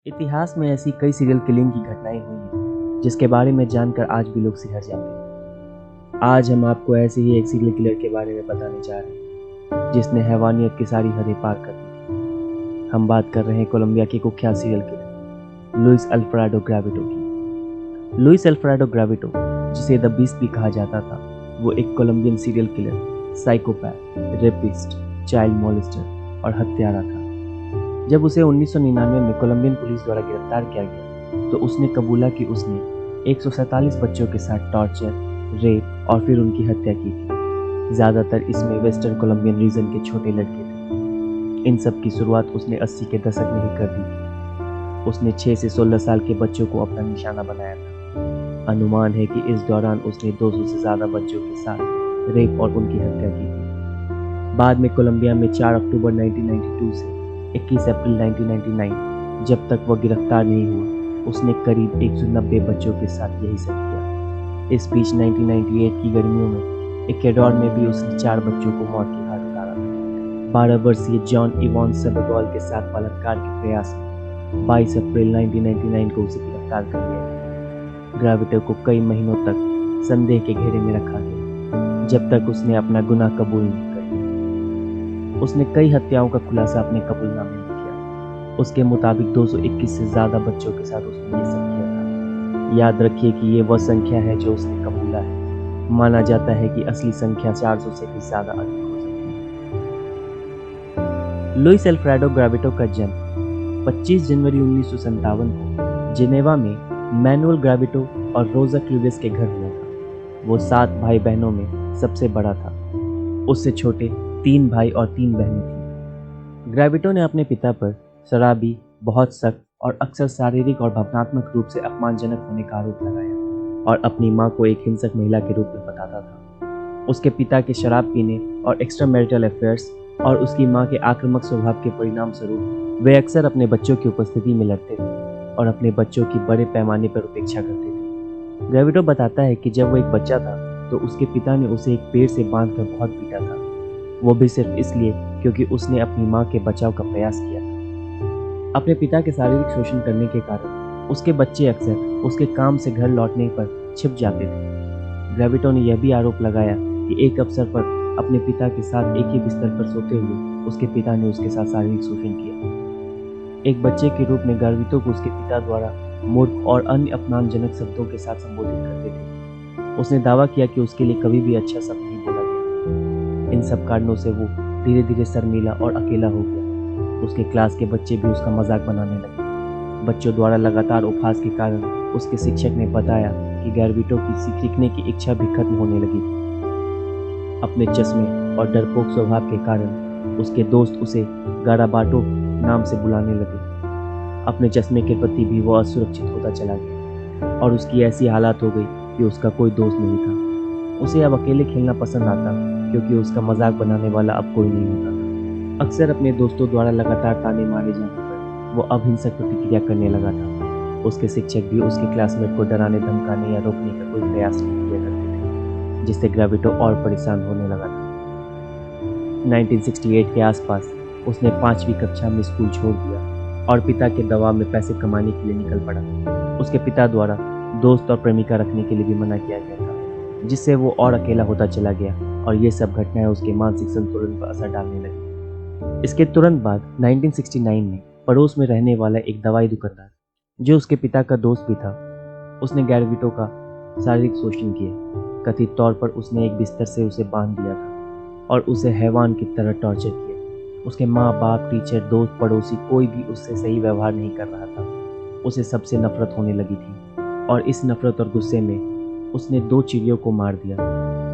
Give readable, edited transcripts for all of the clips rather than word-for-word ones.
इतिहास में ऐसी कई सीरियल किलिंग की घटनाएं हुई हैं जिसके बारे में जानकर आज भी लोग सिहर जाते हैं। आज हम आपको ऐसे ही एक सीरियल किलर के बारे में बताने जा रहे हैं जिसने हैवानियत की सारी हदें पार कर दी थी। हम बात कर रहे हैं कोलंबिया के कुख्यात serial killer Luis Alfredo Garavito की। लुइस अल्फ्रेडो ग्रेविटो, जिसे द बीस्ट भी कहा जाता था, वो एक Colombian serial killer, psychopath, rapist, child molester और हत्यारा था। जब उसे 1999 में कोलंबियन पुलिस द्वारा गिरफ्तार किया गया तो उसने कबूला कि उसने 147 बच्चों के साथ टॉर्चर, रेप और फिर उनकी हत्या की थी। ज़्यादातर इसमें वेस्टर्न कोलंबियन रीजन के छोटे लड़के थे। इन सब की शुरुआत उसने 80 के दशक में ही कर दी थी। उसने 6 से 16 साल के बच्चों को अपना निशाना बनाया था। अनुमान है कि इस दौरान उसने 200 से ज़्यादा बच्चों के साथ रेप और उनकी हत्या की थी। बाद में कोलंबिया में 4 अक्टूबर 1992 से 21 अप्रैल 1999 जब तक वह गिरफ्तार नहीं हुआ, उसने करीब 190 बच्चों के साथ यही सब किया। इस बीच 1998 की गर्मियों में इक्वेडोर में भी उसने 4 बच्चों को मौत की घाट उतारा। 12 वर्षीय जॉन इवान सेबेगोल के साथ बलात्कार के प्रयास में 22 अप्रैल 1999 को उसे गिरफ्तार कर लिया गया। ग्रेविटो को कई महीनों तक संदेह के घेरे में रखा गया जब तक उसने अपना गुनाह कबूल नहीं कर लिया। उसने कई हत्याओं का खुलासा अपने कबूलनामे में किया। उसके मुताबिक 221 से ज़्यादा बच्चों के साथ उसने ये सब किया था। याद रखिए कि ये वह संख्या है जो उसने कबूला है। माना जाता है कि असली संख्या 400 से भी ज़्यादा अधिक हो सकती है। लुइस अल्फ्रेडो ग्रेविटो का जन्म 25 जनवरी 1957 को जिनेवा में मैनुअल ग्रेविटो और रोजा क्यूबिस के घर हुआ था। वो 7 भाई बहनों में सबसे बड़ा था। उससे छोटे 3 भाई और 3 बहनें थीं। ग्रेविटो ने अपने पिता पर शराबी, बहुत सख्त और अक्सर शारीरिक और भावनात्मक रूप से अपमानजनक होने का आरोप लगाया और अपनी मां को एक हिंसक महिला के रूप में बताता था। उसके पिता के शराब पीने और एक्स्ट्रा मैरिटल अफेयर्स और उसकी मां के आक्रामक स्वभाव के परिणाम स्वरूप वे अक्सर अपने बच्चों की उपस्थिति में लड़ते थे और अपने बच्चों की बड़े पैमाने पर उपेक्षा करते थे। ग्रेविटो बताता है कि जब वो एक बच्चा था तो उसके पिता ने उसे एक पेड़ से बांधकर बहुत पीटा था, वो भी सिर्फ इसलिए क्योंकि उसने अपनी मां के बचाव का प्रयास किया था। अपने पिता के शारीरिक शोषण करने के कारण उसके बच्चे अक्सर उसके काम से घर लौटने पर छिप जाते थे। ग्रेविटो ने यह भी आरोप लगाया कि एक अवसर पर अपने पिता के साथ एक ही बिस्तर पर सोते हुए उसके पिता ने उसके साथ शारीरिक शोषण किया। एक बच्चे के रूप में ग्रेविटो को उसके पिता द्वारा मूर्ख और अन्य अपमानजनक शब्दों के साथ संबोधित करते थे। उसने दावा किया कि उसके लिए कभी भी अच्छा शब्द नहीं बोला गया। इन सब कारणों से वो धीरे धीरे शर्मीला और अकेला हो गया। उसके क्लास के बच्चे भी उसका मजाक बनाने लगे। बच्चों द्वारा लगातार उपहास के कारण उसके शिक्षक ने बताया कि ग्रेविटो की सीखने की इच्छा भी खत्म होने लगी थी। अपने चश्मे और डरपोक स्वभाव के कारण उसके दोस्त उसे गाराबाटो नाम से बुलाने लगे। अपने चश्मे के प्रति भी वो असुरक्षित होता चला गया और उसकी ऐसी हालत हो गई कि उसका कोई दोस्त नहीं था। उसे अब अकेले खेलना पसंद आता क्योंकि उसका मजाक बनाने वाला अब कोई नहीं होता था। अक्सर अपने दोस्तों द्वारा लगातार ताने मारे जाने पर वो अब हिंसक प्रतिक्रिया करने लगा था। उसके शिक्षक भी उसके क्लासमेट को डराने, धमकाने या रोकने का कोई प्रयास नहीं किया करते थे, जिससे ग्रेविटो और परेशान होने लगा था। 1968 के आसपास उसने 5वीं कक्षा में स्कूल छोड़ दिया और पिता के दबाव में पैसे कमाने के लिए निकल पड़ा। उसके पिता द्वारा दोस्त और प्रेमिका रखने के लिए भी मना किया गया था, जिससे वो और अकेला होता चला गया और ये सब घटनाएं उसके मानसिक संतुलन पर असर डालने लगी। इसके तुरंत बाद 1969 में पड़ोस में रहने वाला एक दवाई दुकानदार, जो उसके पिता का दोस्त भी था, उसने ग्रेविटो का शारीरिक शोषण किया। कथित तौर पर उसने एक बिस्तर से उसे बांध दिया था और उसे हैवान की तरह टॉर्चर किया। उसके माँ बाप, टीचर, दोस्त, पड़ोसी कोई भी उससे सही व्यवहार नहीं कर रहा था। उसे सबसे नफरत होने लगी थी और इस नफरत और गुस्से में उसने 2 चिड़ियों को मार दिया।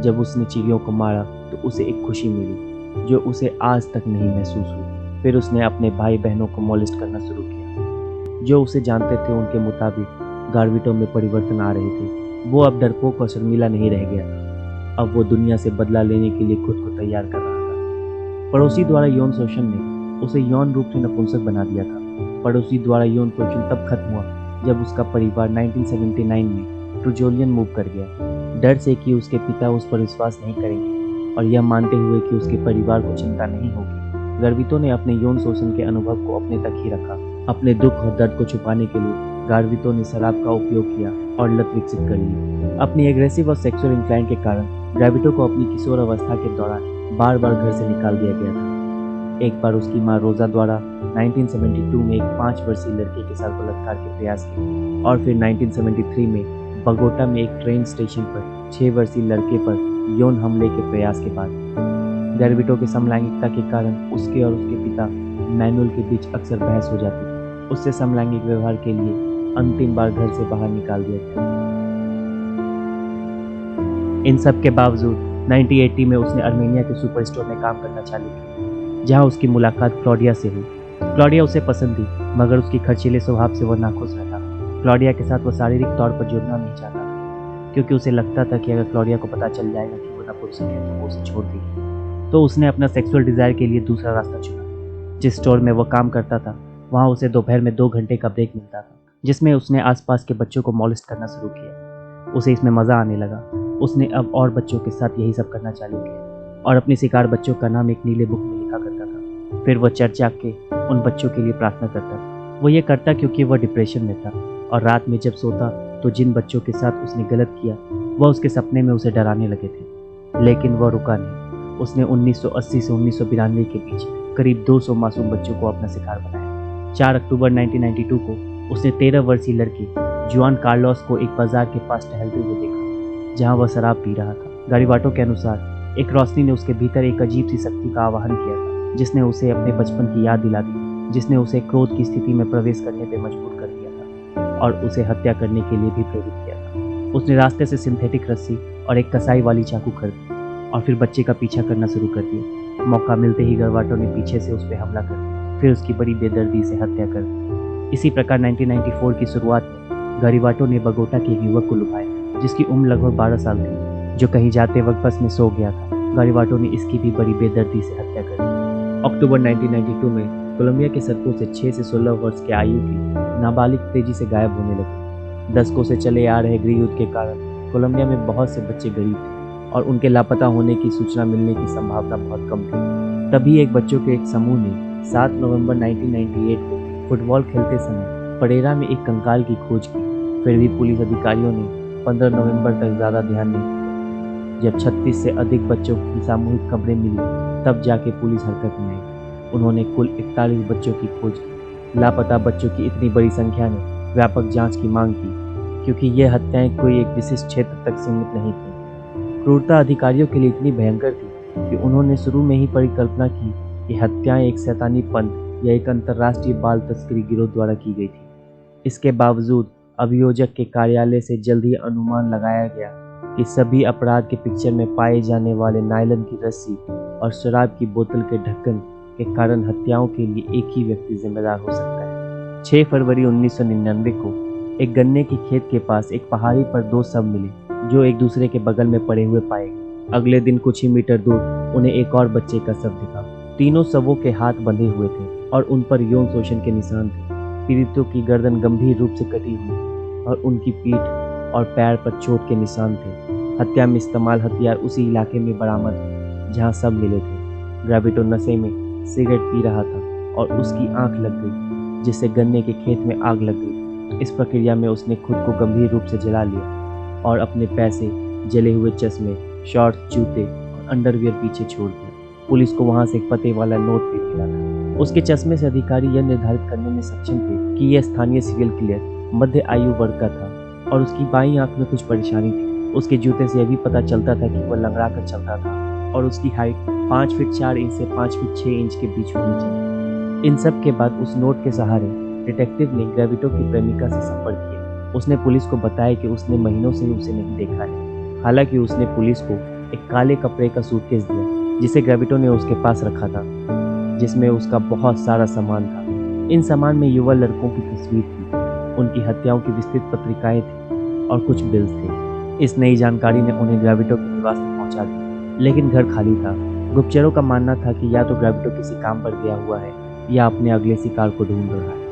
जब उसने चिड़ियों को मारा तो उसे एक खुशी मिली जो उसे आज तक नहीं महसूस हुई। फिर उसने अपने भाई बहनों को मोलेस्ट करना शुरू किया। जो उसे जानते थे उनके मुताबिक ग्रेविटो में परिवर्तन आ रहे थे। वो अब डरपोक और शर्मीला नहीं रह गया था। अब वो दुनिया से बदला लेने के लिए खुद को तैयार कर रहा था। पड़ोसी द्वारा यौन शोषण ने उसे यौन रूप से नपुंसक बना दिया था। पड़ोसी द्वारा यौन शोषण तब खत्म हुआ जब उसका परिवार 1979 में ट्रुजोलियन मूव कर गया, डर से कि उसके पिता उस पर विश्वास नहीं करेंगे और यह मानते हुए कि उसके परिवार को चिंता नहीं होगी। ग्रेविटो ने अपने यौन शोषण के अनुभव को अपने तक ही रखा अपने दुख और दर्द को छुपाने के लिए गार्वितो ने शराब का उपयोग किया और लत विकसित कर ली। अपनी एग्रेसिव और सेक्सुअल इंक्लाइन के कारण ग्रेविटो को अपनी किशोर अवस्था के दौरान बार बार घर से निकाल दिया गया था। एक बार उसकी माँ रोजा द्वारा 1972 में एक 5 वर्षीय लड़के के साथ बलात्कार के प्रयास किए और फिर 1973 में बगोटा में एक ट्रेन स्टेशन पर 6 वर्षीय लड़के पर यौन हमले के प्रयास के बाद ग्रेविटो के समलैंगिकता के कारण उसके और उसके पिता मैनुअल के बीच अक्सर बहस हो जाती थी। उससे समलैंगिक व्यवहार के लिए अंतिम बार घर से बाहर निकाल दिया गया। इन सब के बावजूद 1980 में उसने अर्मेनिया के सुपरस्टोर में काम करना चालू किया, जहां उसकी मुलाकात क्लॉडिया से हुई। क्लॉडिया उसे पसंद थी, मगर उसकी खर्चीले स्वभाव से वह नाखुश रहता। क्लॉडिया के साथ वह शारीरिक तौर पर जुड़ना नहीं चाहता था, क्योंकि उसे लगता था कि अगर क्लॉडिया को पता चल जाएगा कि वो नपुंसक है तो वो उसे छोड़ देगी। तो उसने अपना सेक्सुअल डिजायर के लिए दूसरा रास्ता चुना। जिस स्टोर में वो काम करता था वहाँ उसे दोपहर में 2 घंटे का ब्रेक मिलता था, जिसमें उसने आसपास के बच्चों को मॉलेस्ट करना शुरू किया। उसे इसमें मज़ा आने लगा। उसने अब और बच्चों के साथ यही सब करना चालू किया और अपने शिकार बच्चों का नाम एक नीले बुक में लिखा करता था। फिर वह चर्च जाके उन बच्चों के लिए प्रार्थना करता था। वो ये करता क्योंकि वह डिप्रेशन में था और रात में जब सोता तो जिन बच्चों के साथ उसने गलत किया वह उसके सपने में उसे डराने लगे थे। लेकिन वह रुका नहीं। उसने 1980 से 1992 के बीच करीब 200 मासूम बच्चों को अपना शिकार बनाया। 4 अक्टूबर 1992 को उसने 13 वर्षीय लड़की जुआन कार्लोस को एक बाजार के पास टहलते हुए देखा, जहां वह शराब पी रहा था। गारिबाटो के अनुसार एक रोशनी ने उसके भीतर एक अजीब सी शक्ति का आवाहन किया था, जिसने उसे अपने बचपन की याद दिला दी, जिसने उसे क्रोध की स्थिति में प्रवेश करने पर मजबूर कर दिया था और उसे हत्या करने के लिए भी प्रेरित किया था। उसने रास्ते से सिंथेटिक रस्सी और एक कसाई वाली चाकू खरीदी और फिर बच्चे का पीछा करना शुरू कर दिया। मौका मिलते ही गारिबाटो ने पीछे से उस पर हमला कर दिया, फिर उसकी बड़ी बेदर्दी से हत्या कर दी। इसी प्रकार 1994 की शुरुआत में गारिबाटो ने बगोटा के एक युवक को लुभाया, जिसकी उम्र लगभग 12 साल थी, जो कहीं जाते वक्त बस में सो गया था। गारिबाटो ने इसकी भी बड़ी बेदर्दी से हत्या कर दी। अक्टूबर 1992 में कोलंबिया के सड़कों से 6 से 16 वर्ष के आयु की नाबालिग तेजी से गायब होने लगे। दशकों से चले आ रहे गृह युद्ध के कारण कोलंबिया में बहुत से बच्चे गरीब थे और उनके लापता होने की सूचना मिलने की संभावना बहुत कम थी। तभी एक बच्चों के एक समूह ने 7 नवंबर 1998 को फुटबॉल खेलते समय परेरा में एक कंकाल की खोज की। फिर भी पुलिस अधिकारियों ने 15 नवंबर तक ज़्यादा ध्यान नहीं दिया। जब 36 से अधिक बच्चों की सामूहिक खबरें मिली तब जाके पुलिस हरकत में आई। उन्होंने कुल 41 बच्चों की खोज की। लापता बच्चों की इतनी बड़ी संख्या ने व्यापक जांच की मांग की, क्योंकि ये हत्याएं कोई एक विशिष्ट क्षेत्र तक सीमित नहीं थी। क्रूरता अधिकारियों के लिए इतनी भयंकर थी कि उन्होंने शुरू में ही परिकल्पना की कि हत्याएं एक शैतानी पंथ या एक अंतर्राष्ट्रीय बाल तस्करी गिरोह द्वारा की गई थी। इसके बावजूद अभियोजक के कार्यालय से जल्द ही अनुमान लगाया गया कि सभी अपराध के पिक्चर में पाए जाने वाले नायलन की रस्सी और शराब की बोतल के ढक्कन के कारण हत्याओं के लिए एक ही व्यक्ति जिम्मेदार हो सकता है। 6 फरवरी 1999 को एक गन्ने की खेत के पास एक पहाड़ी पर 2 शव मिले, जो एक दूसरे के बगल में पड़े हुए पाए गए। अगले दिन कुछ ही मीटर दूर उन्हें एक और बच्चे का शव दिखा। तीनों शवों के हाथ बंधे हुए थे और उन पर यौन शोषण के निशान थे। पीड़ितों की गर्दन गंभीर रूप से कटी हुई और उनकी पीठ और पैर पर चोट के निशान थे। हत्या में इस्तेमाल हथियार उसी इलाके में बरामद हुए जहां सब मिले थे। ग्रेविटो नशे में सिगरेट पी रहा था और उसकी आंख लग गई, जिससे गन्ने के खेत में आग लग गई। इस प्रक्रिया में उसने खुद को गंभीर रूप से जला लिया और अपने पैसे, जले हुए चश्मे, शॉर्ट्स, जूते और अंडरवियर पीछे छोड़ दिया। पुलिस को वहां से एक पते वाला नोट भी मिला था। उसके चश्मे से अधिकारी यह निर्धारित करने में सक्षम थे कि यह स्थानीय सीरियल किलर मध्य आयु वर्ग का था और उसकी बाईं आंख में कुछ परेशानी थी। उसके जूते से यह भी पता चलता था कि वह लंगड़ा कर चलता था और उसकी हाइट 5 फीट 4 इंच से 5 फीट 6 इंच के बीच होनी चाहिए। इन सब के बाद उस नोट के सहारे डिटेक्टिव ने ग्रेविटो की प्रेमिका से संपर्क किया। उसने पुलिस को बताया कि उसने महीनों से उसे नहीं देखा है। हालांकि उसने पुलिस को एक काले कपड़े का सूटकेस दिया जिसे ग्रेविटो ने उसके पास रखा था, जिसमें उसका बहुत सारा सामान था। इन सामान में युवा लड़कों की तस्वीर थी, उनकी हत्याओं की विस्तृत पत्रिकाएं थी और कुछ बिल्स थे। इस नई जानकारी ने उन्हें ग्रेविटो के निवास तक पहुंचा दिया, लेकिन घर खाली था। गुप्तचरों का मानना था कि या तो ग्रेविटो किसी काम पर गया हुआ है या अपने अगले शिकार को ढूंढ रहा है।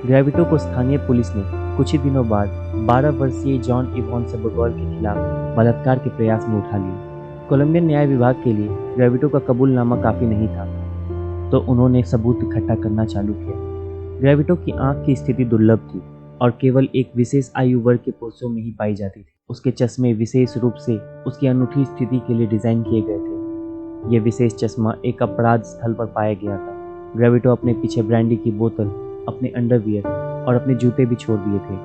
ग्रेविटो को स्थानीय पुलिस ने कुछ ही दिनों बाद 12 वर्षीय जॉन इवॉन सेबोगोल के खिलाफ बलात्कार के प्रयास में उठा लिया। कोलंबियन न्याय विभाग के लिए ग्रेविटो का कबूलनामा काफ़ी नहीं था, तो उन्होंने सबूत इकट्ठा करना चालू किया। ग्रेविटो की आंख की स्थिति दुर्लभ थी और केवल एक विशेष आयु वर्ग के पुरुषों में ही पाई जाती थी। उसके चश्मे विशेष रूप से उसकी अनूठी स्थिति के लिए डिजाइन किए गए थे। यह विशेष चश्मा एक अपराध स्थल पर पाया गया था। ग्रेविटो अपने पीछे ब्रांडी की बोतल, अपने अंडरवियर और अपने जूते भी छोड़ दिए थे।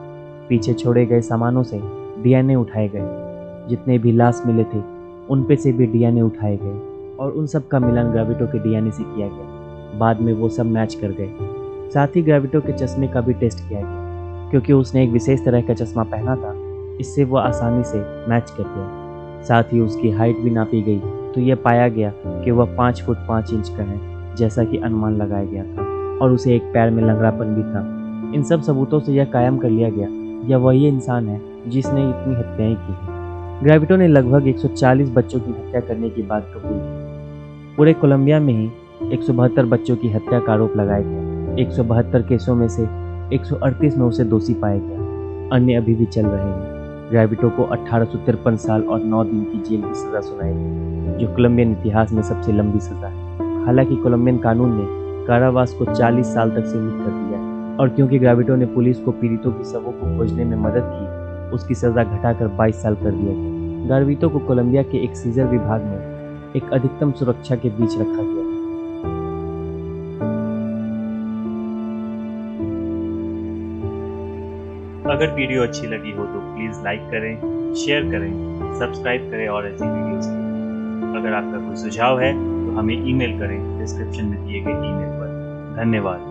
पीछे छोड़े गए सामानों से डीएनए उठाए गए। जितने भी लाश मिले थे उन पे से भी डीएनए उठाए गए और उन सब का मिलान ग्रेविटो के डीएनए से किया गया। बाद में वो सब मैच कर गए। साथ ही ग्रेविटो के चश्मे का भी टेस्ट किया गया। क्योंकि उसने एक विशेष तरह का चश्मा पहना था, इससे वो आसानी से मैच कर गया। साथ ही उसकी हाइट भी नापी गई तो यह पाया गया कि वह 5 फुट 5 इंच का है, जैसा कि अनुमान लगाया गया था, और उसे एक पैर में लंगड़ापन भी था। इन सब सबूतों से यह कायम कर लिया गया यह वही इंसान है जिसने इतनी हत्याएं की हैं। ग्रेविटो ने लगभग 140 बच्चों की हत्या करने की बात कबूल की। पूरे कोलंबिया में ही 172 बच्चों की हत्या का आरोप लगाया गया। 172 केसों में से 138 में उसे दोषी पाया गया। अन्य अभी भी चल रहे हैं। ग्रेविटो को 1853 साल और 9 दिन की जेल की सजा सुनाई गई, जो कोलंबियन इतिहास में सबसे लंबी सजा है। हालांकि कोलंबियन कानून ने कारावास को 40 साल तक सीमित कर दिया है, और क्योंकि ग्रेविटो ने पुलिस को पीड़ितों की शवों को खोजने में मदद की, उसकी सजा घटाकर 22 साल कर दिया गया। ग्रेविटो को कोलंबिया के एक सीजर विभाग में एक अधिकतम सुरक्षा के बीच रखा गया। अगर वीडियो अच्छी लगी हो तो प्लीज़ लाइक करें, शेयर करें, सब्सक्राइब करें और ऐसी वीडियोस के लिए। अगर आपका कोई सुझाव है तो हमें ईमेल करें डिस्क्रिप्शन में दिए गए ईमेल पर। धन्यवाद।